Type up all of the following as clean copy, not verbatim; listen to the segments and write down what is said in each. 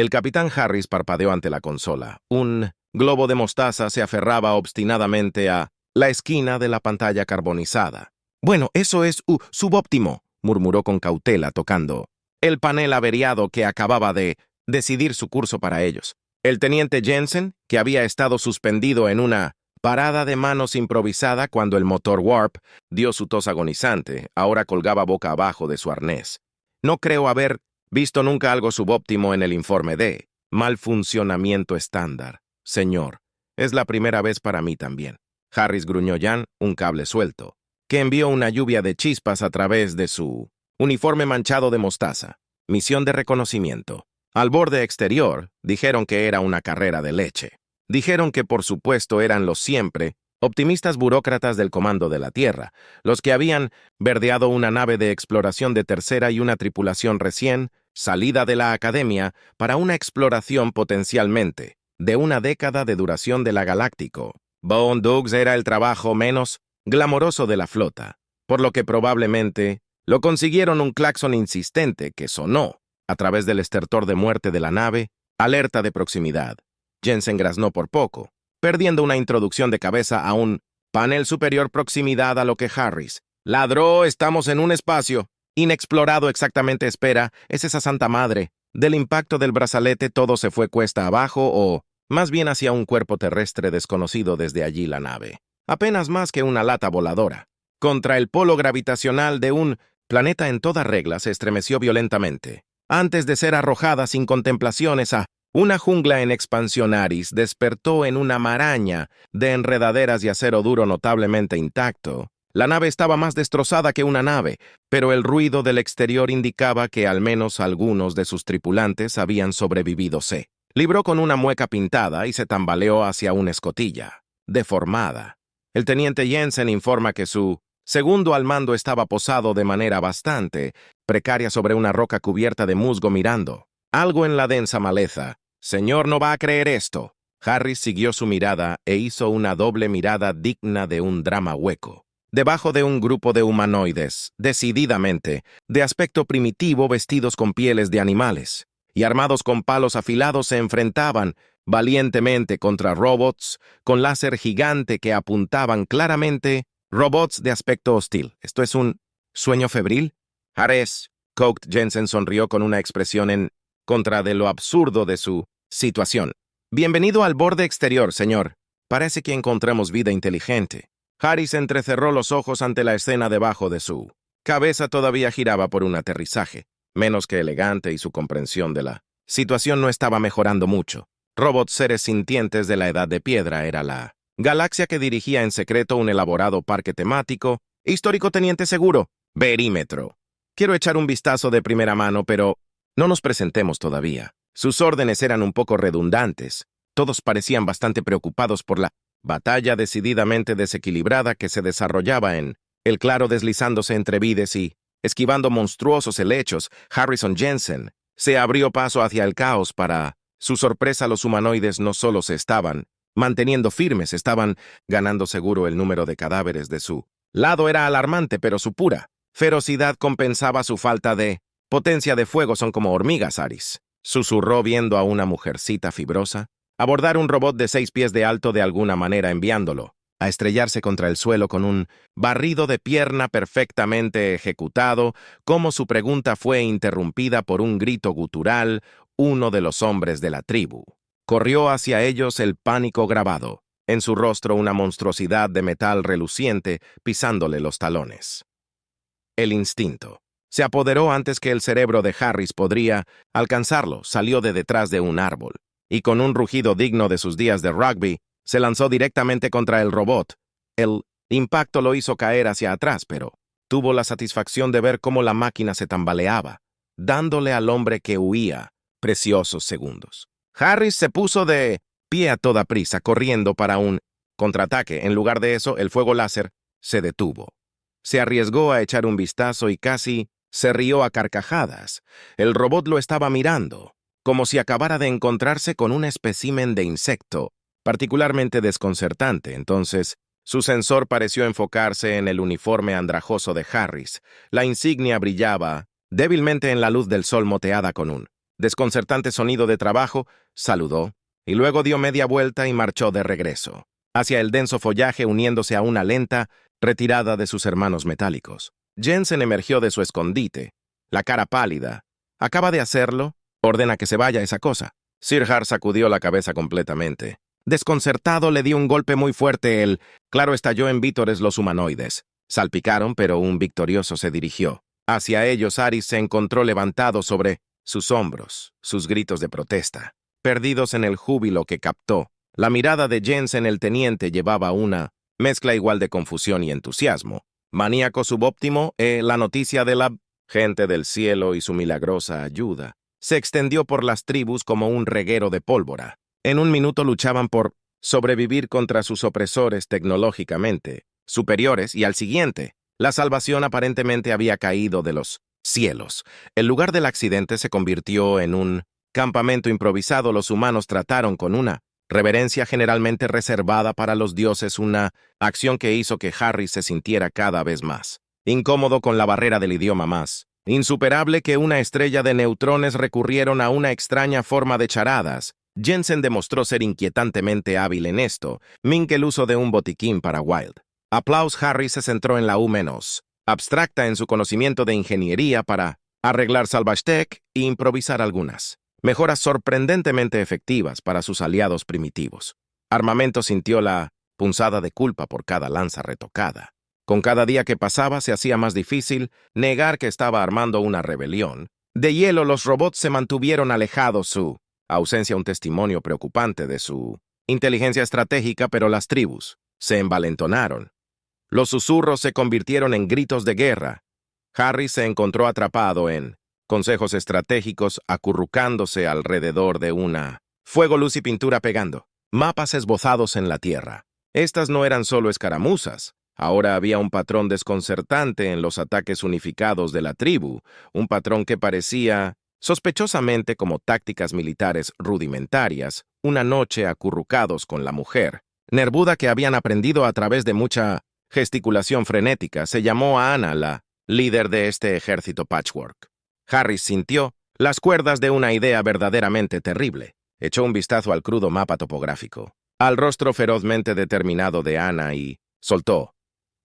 El capitán Harris parpadeó ante la consola. Un globo de mostaza se aferraba obstinadamente a la esquina de la pantalla carbonizada. «Bueno, eso es subóptimo», murmuró con cautela, tocando el panel averiado que acababa de decidir su curso para ellos. El teniente Jensen, que había estado suspendido en una parada de manos improvisada cuando el motor Warp dio su tos agonizante, ahora colgaba boca abajo de su arnés. «No creo haber visto nunca algo subóptimo en el informe de mal funcionamiento estándar, señor. Es la primera vez para mí también». Harris gruñó Jan, un cable suelto, que envió una lluvia de chispas a través de su uniforme manchado de mostaza. Misión de reconocimiento. Al borde exterior, dijeron que era una carrera de leche. Dijeron que por supuesto eran los siempre optimistas burócratas del Comando de la Tierra, los que habían verdeado una nave de exploración de tercera y una tripulación recién salida de la academia para una exploración potencialmente de una década de duración de la Galáctico. Bone Dogs era el trabajo menos glamoroso de la flota, por lo que probablemente lo consiguieron un claxon insistente que sonó a través del estertor de muerte de la nave, alerta de proximidad. Jensen graznó por poco, perdiendo una introducción de cabeza a un panel superior proximidad a lo que Harris ladró. «Estamos en un espacio inexplorado exactamente. Espera, es esa santa madre. Del impacto del brazalete todo se fue cuesta abajo o, más bien hacia un cuerpo terrestre desconocido desde allí la nave. Apenas más que una lata voladora. Contra el polo gravitacional de un planeta en toda regla se estremeció violentamente. Antes de ser arrojada sin contemplaciones a una jungla en expansionaris, despertó en una maraña de enredaderas y acero duro notablemente intacto. La nave estaba más destrozada que una nave, pero el ruido del exterior indicaba que al menos algunos de sus tripulantes habían sobrevivido. Se libró con una mueca pintada y se tambaleó hacia una escotilla deformada. El teniente Jensen informa que su segundo al mando estaba posado de manera bastante precaria sobre una roca cubierta de musgo mirando algo en la densa maleza. «Señor, no va a creer esto». Harris siguió su mirada e hizo una doble mirada digna de un drama hueco. Debajo de un grupo de humanoides, decididamente, de aspecto primitivo, vestidos con pieles de animales, y armados con palos afilados, se enfrentaban valientemente contra robots con láser gigante que apuntaban claramente, robots de aspecto hostil. «¿Esto es un sueño febril?» «Harris», Colt Jensen sonrió con una expresión en contra de lo absurdo de su situación. «Bienvenido al borde exterior, señor. Parece que encontramos vida inteligente». Harris entrecerró los ojos ante la escena debajo de su cabeza. Todavía giraba por un aterrizaje, menos que elegante, y su comprensión de la situación no estaba mejorando mucho. Robots, seres sintientes de la edad de piedra, era la galaxia que dirigía en secreto un elaborado parque temático. «Histórico teniente seguro. Verímetro. Quiero echar un vistazo de primera mano, pero no nos presentemos todavía». Sus órdenes eran un poco redundantes. Todos parecían bastante preocupados por la batalla decididamente desequilibrada que se desarrollaba en el claro, deslizándose entre vides y esquivando monstruosos helechos. Harrison Jensen se abrió paso hacia el caos. Para su sorpresa, los humanoides no solo se estaban manteniendo firmes, estaban ganando seguro. El número de cadáveres de su lado era alarmante, pero su pura ferocidad compensaba su falta de potencia de fuego. «Son como hormigas», Harris susurró viendo a una mujercita fibrosa abordar un robot de 6 pies de alto, de alguna manera enviándolo a estrellarse contra el suelo con un barrido de pierna perfectamente ejecutado. Como su pregunta fue interrumpida por un grito gutural, uno de los hombres de la tribu corrió hacia ellos, el pánico grabado en su rostro, una monstruosidad de metal reluciente pisándole los talones. El instinto se apoderó antes que el cerebro de Harris podría alcanzarlo. Salió de detrás de un árbol y con un rugido digno de sus días de rugby, se lanzó directamente contra el robot. El impacto lo hizo caer hacia atrás, pero tuvo la satisfacción de ver cómo la máquina se tambaleaba, dándole al hombre que huía preciosos segundos. Harris se puso de pie a toda prisa, corriendo para un contraataque. En lugar de eso, el fuego láser se detuvo. Se arriesgó a echar un vistazo y casi se rió a carcajadas. El robot lo estaba mirando, como si acabara de encontrarse con un espécimen de insecto particularmente desconcertante. Entonces, su sensor pareció enfocarse en el uniforme andrajoso de Harris. La insignia brillaba débilmente en la luz del sol, moteada con un desconcertante sonido de trabajo, saludó, y luego dio media vuelta y marchó de regreso, hacia el denso follaje uniéndose a una lenta retirada de sus hermanos metálicos. Jensen emergió de su escondite, la cara pálida. «¿Acaba de hacerlo? Ordena que se vaya esa cosa». Sirhar sacudió la cabeza completamente. Desconcertado, le dio un golpe muy fuerte. Claro, estalló en vítores los humanoides. Salpicaron, pero un victorioso se dirigió. Hacia ellos, Aris se encontró levantado sobre sus hombros, sus gritos de protesta. Perdidos en el júbilo que captó, la mirada de Jensen el teniente llevaba una mezcla igual de confusión y entusiasmo. Maníaco subóptimo, la noticia de la gente del cielo y su milagrosa ayuda se extendió por las tribus como un reguero de pólvora. En un minuto luchaban por sobrevivir contra sus opresores tecnológicamente superiores y al siguiente, la salvación aparentemente había caído de los cielos. El lugar del accidente se convirtió en un campamento improvisado. Los humanos trataron con una reverencia generalmente reservada para los dioses, una acción que hizo que Harry se sintiera cada vez más incómodo con la barrera del idioma más insuperable que una estrella de neutrones. Recurrieron a una extraña forma de charadas. Jensen demostró ser inquietantemente hábil en esto, que el uso de un botiquín para Wild. Aplaus. Harry se centró en la U- abstracta en su conocimiento de ingeniería para arreglar Salvage Tech e improvisar algunas mejoras sorprendentemente efectivas para sus aliados primitivos. Armamento sintió la punzada de culpa por cada lanza retocada. Con cada día que pasaba se hacía más difícil negar que estaba armando una rebelión. De hielo los robots se mantuvieron alejados, su ausencia un testimonio preocupante de su inteligencia estratégica, pero las tribus se envalentonaron. Los susurros se convirtieron en gritos de guerra. Harry se encontró atrapado en consejos estratégicos, acurrucándose alrededor de una fuego, luz y pintura pegando mapas esbozados en la tierra. Estas no eran solo escaramuzas. Ahora había un patrón desconcertante en los ataques unificados de la tribu, un patrón que parecía sospechosamente como tácticas militares rudimentarias, una noche acurrucados con la mujer. Nervuda, que habían aprendido a través de mucha gesticulación frenética, se llamó a Ana, la líder de este ejército patchwork. Harry sintió las cuerdas de una idea verdaderamente terrible. Echó un vistazo al crudo mapa topográfico, al rostro ferozmente determinado de Ana y soltó.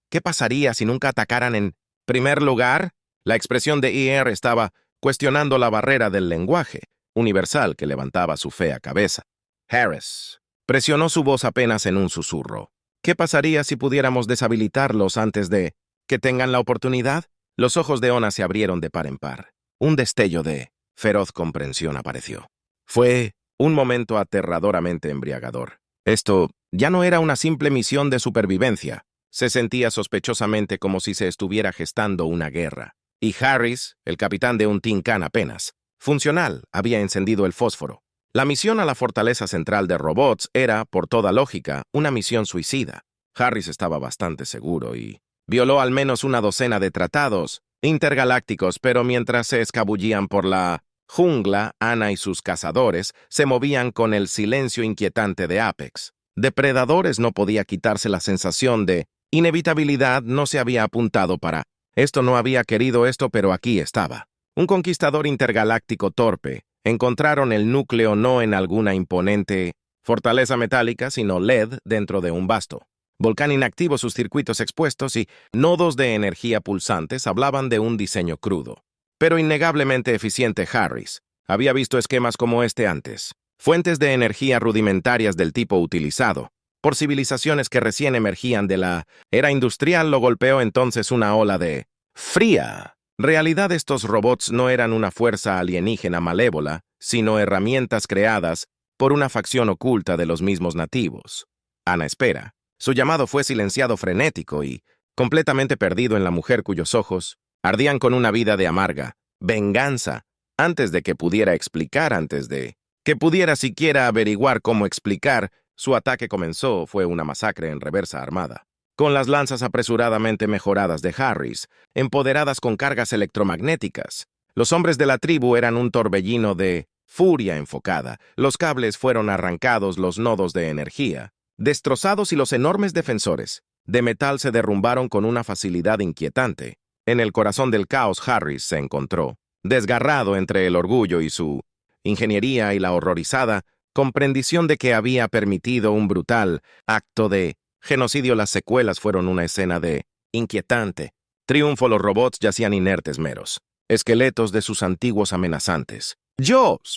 ¿Qué pasaría si nunca atacaran en primer lugar? La expresión de IR estaba cuestionando la barrera del lenguaje universal que levantaba su fea cabeza. Harris presionó su voz apenas en un susurro. ¿Qué pasaría si pudiéramos deshabilitarlos antes de que tengan la oportunidad? Los ojos de Ona se abrieron de par en par. Un destello de feroz comprensión apareció. Fue un momento aterradoramente embriagador. Esto ya no era una simple misión de supervivencia. Se sentía sospechosamente como si se estuviera gestando una guerra. Y Harris, el capitán de un Tin Can apenas funcional, había encendido el fósforo. La misión a la fortaleza central de robots era, por toda lógica, una misión suicida. Harris estaba bastante seguro y violó al menos una docena de tratados intergalácticos, pero mientras se escabullían por la jungla, Ana y sus cazadores se movían con el silencio inquietante de Apex. Depredadores no podía quitarse la sensación de inevitabilidad. No se había apuntado para esto, no había querido esto, pero aquí estaba. Un conquistador intergaláctico torpe. Encontraron el núcleo no en alguna imponente fortaleza metálica, sino LED dentro de un vasto volcán inactivo. Sus circuitos expuestos y nodos de energía pulsantes hablaban de un diseño crudo, pero innegablemente eficiente. Harris había visto esquemas como este antes. Fuentes de energía rudimentarias del tipo utilizado por civilizaciones que recién emergían de la era industrial. Lo golpeó entonces una ola de fría realidad. Estos robots no eran una fuerza alienígena malévola, sino herramientas creadas por una facción oculta de los mismos nativos. Ana, espera. Su llamado fue silenciado, frenético y completamente perdido en la mujer cuyos ojos ardían con una vida de amarga venganza. Antes de que pudiera explicar, antes de que pudiera siquiera averiguar cómo explicar, su ataque comenzó. Fue una masacre en reversa armada, con las lanzas apresuradamente mejoradas de Harris, empoderadas con cargas electromagnéticas. Los hombres de la tribu eran un torbellino de furia enfocada. Los cables fueron arrancados, los nodos de energía destrozados y los enormes defensores de metal se derrumbaron con una facilidad inquietante. En el corazón del caos, Harris se encontró desgarrado entre el orgullo y su ingeniería y la horrorizada comprensión de que había permitido un brutal acto de genocidio. Las secuelas fueron una escena de inquietante triunfo. Los robots yacían inertes meros, esqueletos de sus antiguos amenazantes.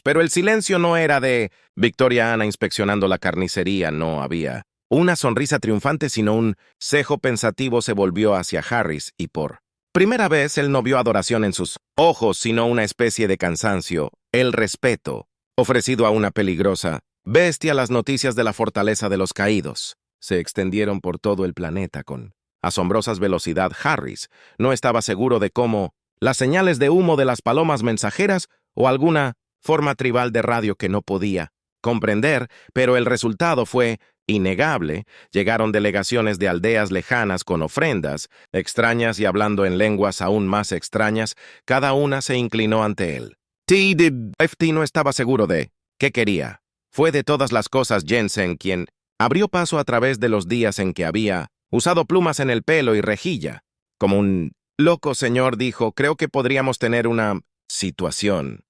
Pero el silencio no era de Victoria. Ana inspeccionando la carnicería. No había una sonrisa triunfante, sino un cejo pensativo. Se volvió hacia Harris y por primera vez él no vio adoración en sus ojos, sino una especie de cansancio, el respeto ofrecido a una peligrosa bestia. Las noticias de la fortaleza de los caídos se extendieron por todo el planeta con asombrosa velocidad. Harris no estaba seguro de cómo las señales de humo de las palomas mensajeras o alguna forma tribal de radio que no podía comprender, pero el resultado fue innegable. Llegaron delegaciones de aldeas lejanas con ofrendas extrañas y hablando en lenguas aún más extrañas. Cada una se inclinó ante él. FT no estaba seguro de qué quería. Fue de todas las cosas Jensen quien abrió paso a través de los días en que había usado plumas en el pelo y rejilla. Como un loco señor dijo, creo que podríamos tener una situación.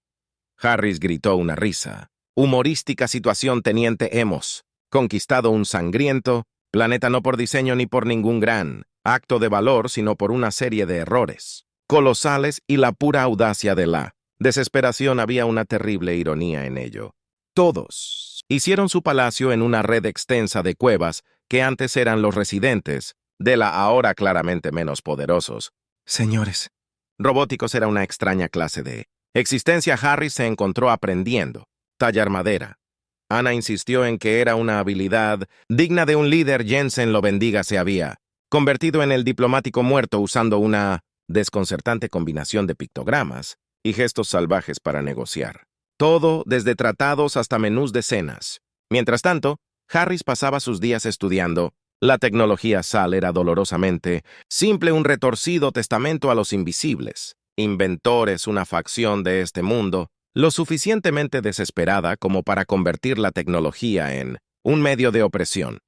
Harris gritó una risa. Humorística situación, teniente. Hemos conquistado un sangriento planeta no por diseño ni por ningún gran acto de valor, sino por una serie de errores colosales y la pura audacia de la desesperación. Había una terrible ironía en ello. Todos hicieron su palacio en una red extensa de cuevas que antes eran los residentes de la ahora claramente menos poderosos señores robóticos. Era una extraña clase de existencia. Harris se encontró aprendiendo tallar madera. Ana insistió en que era una habilidad digna de un líder. Jensen, lo bendiga, se había convertido en el diplomático muerto usando una desconcertante combinación de pictogramas y gestos salvajes para negociar. Todo desde tratados hasta menús de cenas. Mientras tanto, Harris pasaba sus días estudiando. La tecnología SAL era dolorosamente simple, un retorcido testamento a los invisibles inventores, una facción de este mundo, lo suficientemente desesperada como para convertir la tecnología en un medio de opresión.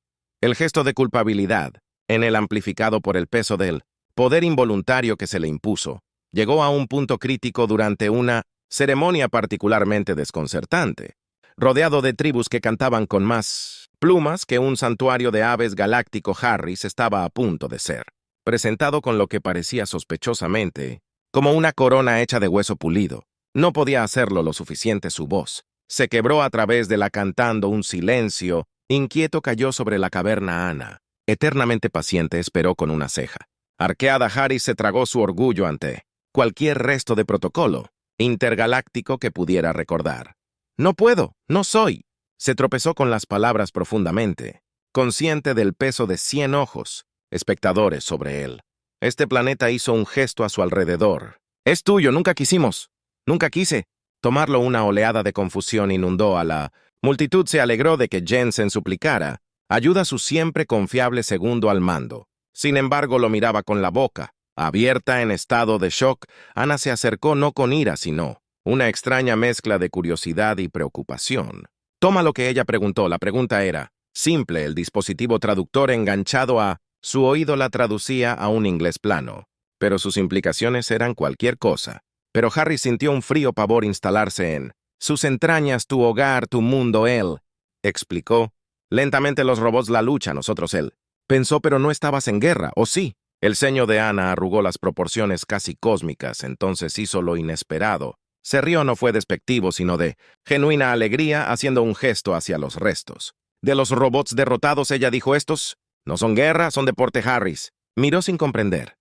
El gesto de culpabilidad, en él amplificado por el peso del poder involuntario que se le impuso, llegó a un punto crítico durante una ceremonia particularmente desconcertante, rodeado de tribus que cantaban con más plumas que un santuario de aves galáctico. Harris estaba a punto de ser presentado con lo que parecía sospechosamente como una corona hecha de hueso pulido. No podía hacerlo lo suficiente. Su voz se quebró a través de la cantando. Un silencio inquieto cayó sobre la caverna. Ana, eternamente paciente, esperó con una ceja arqueada. Harris se tragó su orgullo ante cualquier resto de protocolo intergaláctico que pudiera recordar. No puedo, no soy. Se tropezó con las palabras profundamente, consciente del peso de 100 ojos, espectadores sobre él. Este planeta hizo un gesto a su alrededor. Es tuyo, nunca quisimos. Nunca quise. Tomarlo. Una oleada de confusión inundó a la multitud. Se alegró de que Jensen suplicara ayuda a su siempre confiable segundo al mando. Sin embargo, lo miraba con la boca abierta en estado de shock. Ana se acercó no con ira, sino una extraña mezcla de curiosidad y preocupación. Toma lo que ella preguntó. La pregunta era simple. El dispositivo traductor enganchado a su oído la traducía a un inglés plano, pero sus implicaciones eran cualquier cosa. Pero Harris sintió un frío pavor instalarse en sus entrañas. Tu hogar, tu mundo, él explicó. Lentamente los robots, la lucha, nosotros, él pensó, pero no estabas en guerra, ¿o sí? El ceño de Ana arrugó las proporciones casi cósmicas. Entonces hizo lo inesperado. Se rió. No fue despectivo, sino de genuina alegría, haciendo un gesto hacia los restos de los robots derrotados. Ella dijo, estos no son guerra, son deporte. Harris miró sin comprender.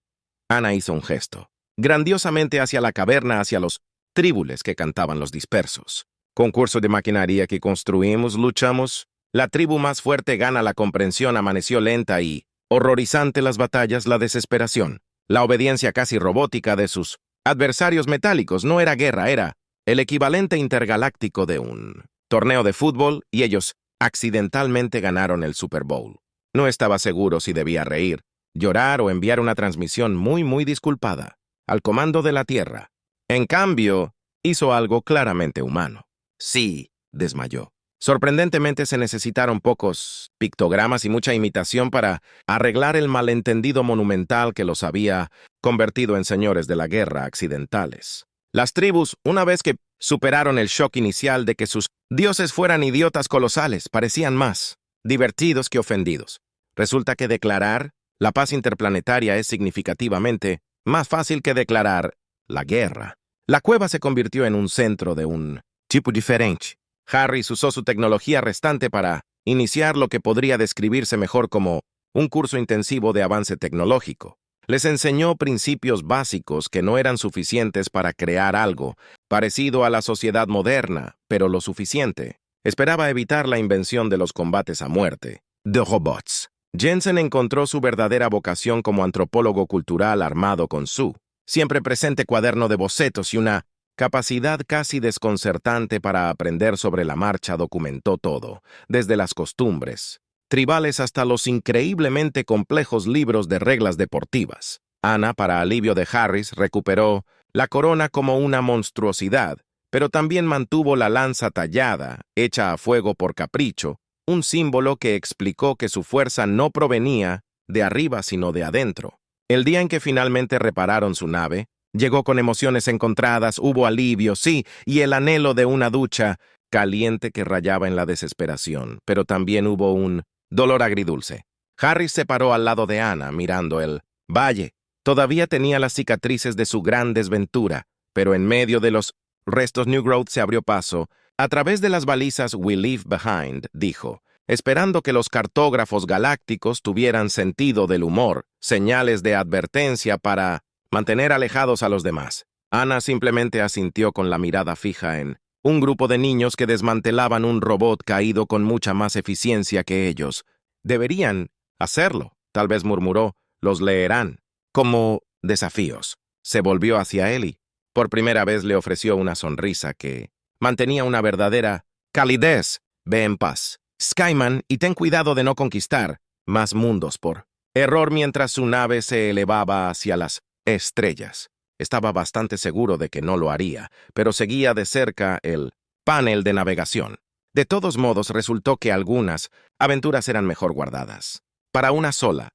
Ana hizo un gesto grandiosamente hacia la caverna, hacia los tríbules que cantaban los dispersos. Concurso de maquinaria que construimos, luchamos. La tribu más fuerte gana. La comprensión amaneció lenta y horrorizante. Las batallas, la desesperación, la obediencia casi robótica de sus adversarios metálicos. No era guerra, era el equivalente intergaláctico de un torneo de fútbol, y ellos accidentalmente ganaron el Super Bowl. No estaba seguro si debía reír, llorar o enviar una transmisión muy disculpada al comando de la Tierra. En cambio, hizo algo claramente humano. Sí, desmayó. Sorprendentemente se necesitaron pocos pictogramas y mucha imitación para arreglar el malentendido monumental que los había convertido en señores de la guerra accidentales. Las tribus, una vez que superaron el shock inicial de que sus dioses fueran idiotas colosales, parecían más divertidos que ofendidos. Resulta que declarar la paz interplanetaria es significativamente más fácil que declarar la guerra. La cueva se convirtió en un centro de un tipo diferente. Harris usó su tecnología restante para iniciar lo que podría describirse mejor como un curso intensivo de avance tecnológico. Les enseñó principios básicos que no eran suficientes para crear algo parecido a la sociedad moderna, pero lo suficiente. Esperaba evitar la invención de los combates a muerte, de robots. Jensen encontró su verdadera vocación como antropólogo cultural armado con su siempre presente cuaderno de bocetos y una capacidad casi desconcertante para aprender sobre la marcha. Documentó todo, desde las costumbres tribales hasta los increíblemente complejos libros de reglas deportivas. Anna, para alivio de Harris, recuperó la corona como una monstruosidad, pero también mantuvo la lanza tallada, hecha a fuego por capricho, un símbolo que explicó que su fuerza no provenía de arriba sino de adentro. El día en que finalmente repararon su nave, llegó con emociones encontradas, hubo alivio, sí, y el anhelo de una ducha caliente que rayaba en la desesperación, pero también hubo un dolor agridulce. Harris se paró al lado de Anna, mirando el valle. Todavía tenía las cicatrices de su gran desventura, pero en medio de los restos New Growth se abrió paso. A través de las balizas We Leave Behind, dijo, esperando que los cartógrafos galácticos tuvieran sentido del humor, señales de advertencia para mantener alejados a los demás. Anna simplemente asintió con la mirada fija en un grupo de niños que desmantelaban un robot caído con mucha más eficiencia que ellos. Deberían hacerlo, tal vez murmuró, los leerán como desafíos. Se volvió hacia él y, por primera vez, le ofreció una sonrisa que mantenía una verdadera calidez. Ve en paz, Skyman, y ten cuidado de no conquistar más mundos por error mientras su nave se elevaba hacia las estrellas. Estaba bastante seguro de que no lo haría, pero seguía de cerca el panel de navegación. De todos modos, resultó que algunas aventuras eran mejor guardadas para una sola